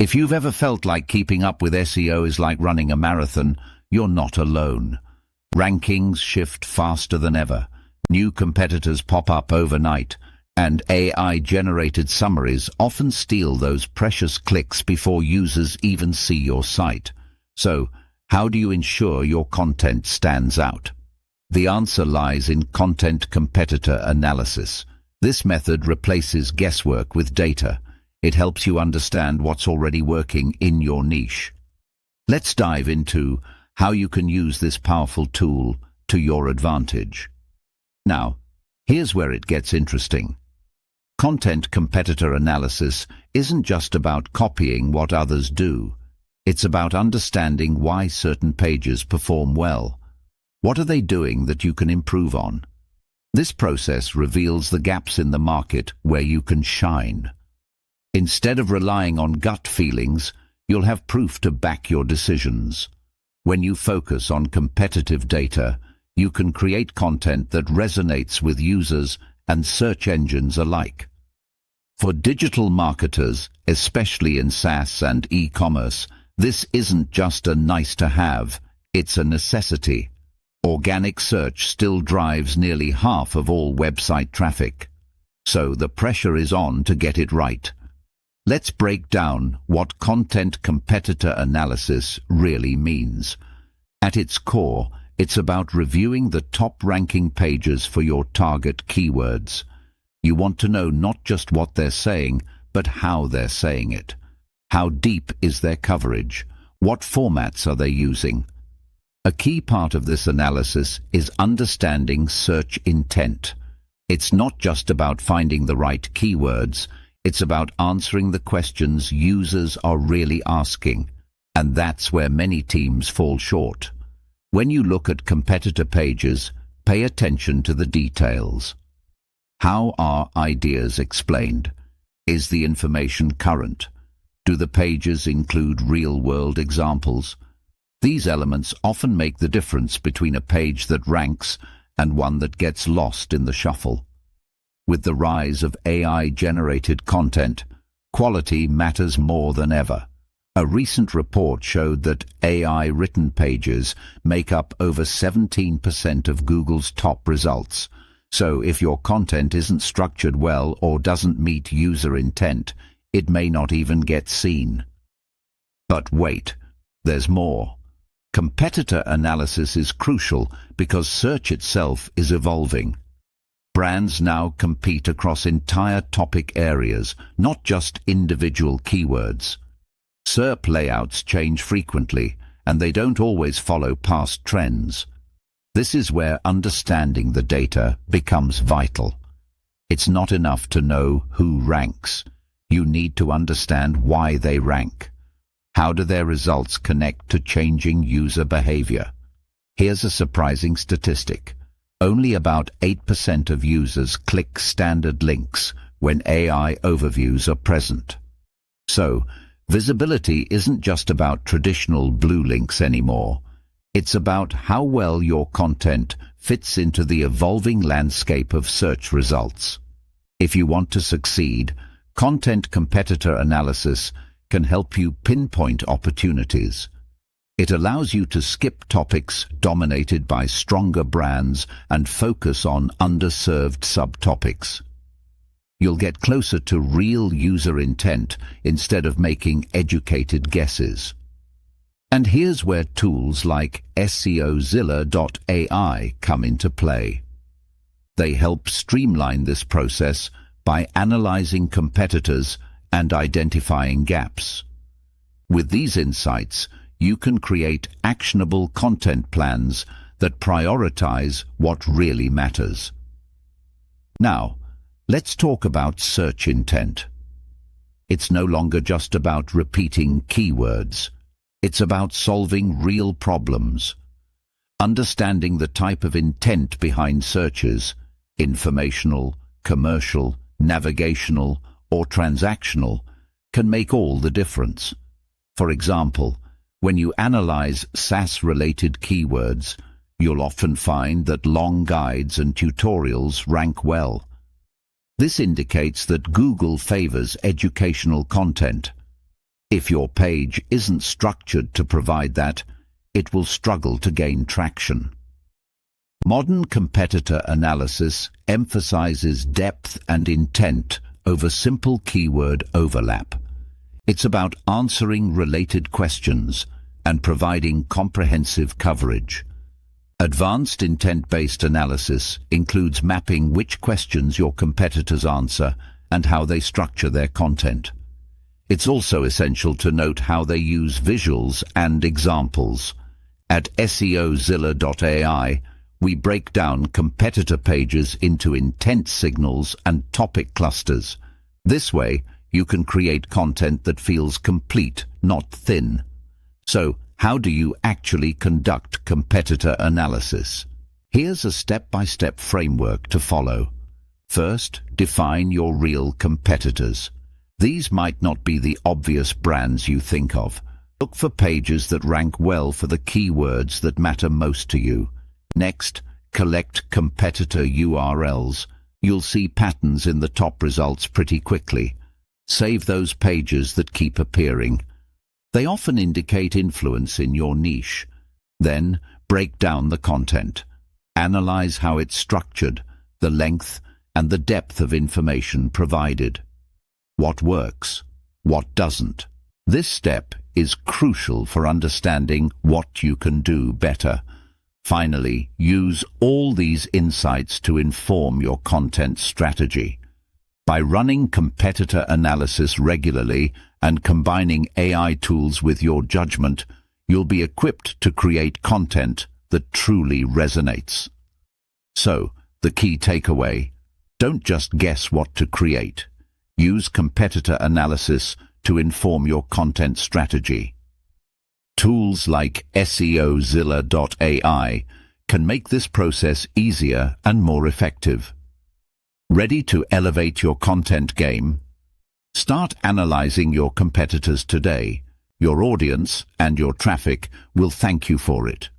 If you've ever felt like keeping up with SEO is like running a marathon, you're not alone. Rankings shift faster than ever. New competitors pop up overnight, and AI-generated summaries often steal those precious clicks before users even see your site. So, how do you ensure your content stands out? The answer lies in content competitor analysis. This method replaces guesswork with data. It helps you understand what's already working in your niche. Let's dive into how you can use this powerful tool to your advantage. Now, here's where it gets interesting. Content competitor analysis isn't just about copying what others do. It's about understanding why certain pages perform well. What are they doing that you can improve on? This process reveals the gaps in the market where you can shine. Instead of relying on gut feelings, you'll have proof to back your decisions. When you focus on competitive data, you can create content that resonates with users and search engines alike. For digital marketers, especially in SaaS and e-commerce, this isn't just a nice-to-have, it's a necessity. Organic search still drives nearly half of all website traffic. So the pressure is on to get it right. Let's break down what content competitor analysis really means. At its core, it's about reviewing the top-ranking pages for your target keywords. You want to know not just what they're saying, but how they're saying it. How deep is their coverage? What formats are they using? A key part of this analysis is understanding search intent. It's not just about finding the right keywords, it's about answering the questions users are really asking, and that's where many teams fall short. When you look at competitor pages, pay attention to the details. How are ideas explained? Is the information current? Do the pages include real-world examples? These elements often make the difference between a page that ranks and one that gets lost in the shuffle. With the rise of AI-generated content, quality matters more than ever. A recent report showed that AI-written pages make up over 17% of Google's top results. So if your content isn't structured well or doesn't meet user intent, it may not even get seen. But wait, there's more. Competitor analysis is crucial because search itself is evolving. Brands now compete across entire topic areas, not just individual keywords. SERP layouts change frequently, and they don't always follow past trends. This is where understanding the data becomes vital. It's not enough to know who ranks. You need to understand why they rank. How do their results connect to changing user behavior? Here's a surprising statistic. Only about 8% of users click standard links when AI overviews are present. So, visibility isn't just about traditional blue links anymore. It's about how well your content fits into the evolving landscape of search results. If you want to succeed, content competitor analysis can help you pinpoint opportunities. It allows you to skip topics dominated by stronger brands and focus on underserved subtopics. You'll get closer to real user intent instead of making educated guesses. And here's where tools like SEOZilla.ai come into play. They help streamline this process by analyzing competitors and identifying gaps. With these insights, you can create actionable content plans that prioritize what really matters. Now, let's talk about search intent. It's no longer just about repeating keywords. It's about solving real problems. Understanding the type of intent behind searches, informational, commercial, navigational, or transactional, can make all the difference. For example, when you analyze SaaS-related keywords, you'll often find that long guides and tutorials rank well. This indicates that Google favors educational content. If your page isn't structured to provide that, it will struggle to gain traction. Modern competitor analysis emphasizes depth and intent over simple keyword overlap. It's about answering related questions and providing comprehensive coverage. Advanced intent-based analysis includes mapping which questions your competitors answer and how they structure their content. It's also essential to note how they use visuals and examples. At SEOZilla.ai, we break down competitor pages into intent signals and topic clusters. This way, you can create content that feels complete, not thin. So, how do you actually conduct competitor analysis? Here's a step-by-step framework to follow. First, define your real competitors. These might not be the obvious brands you think of. Look for pages that rank well for the keywords that matter most to you. Next, collect competitor URLs. You'll see patterns in the top results pretty quickly. Save those pages that keep appearing. They often indicate influence in your niche. Then, break down the content. Analyze how it's structured, the length, and the depth of information provided. What works? What doesn't? This step is crucial for understanding what you can do better. Finally, use all these insights to inform your content strategy. By running competitor analysis regularly and combining AI tools with your judgment, you'll be equipped to create content that truly resonates. So, the key takeaway: don't just guess what to create. Use competitor analysis to inform your content strategy. Tools like SEOZilla.ai can make this process easier and more effective. Ready to elevate your content game? Start analyzing your competitors today. Your audience and your traffic will thank you for it.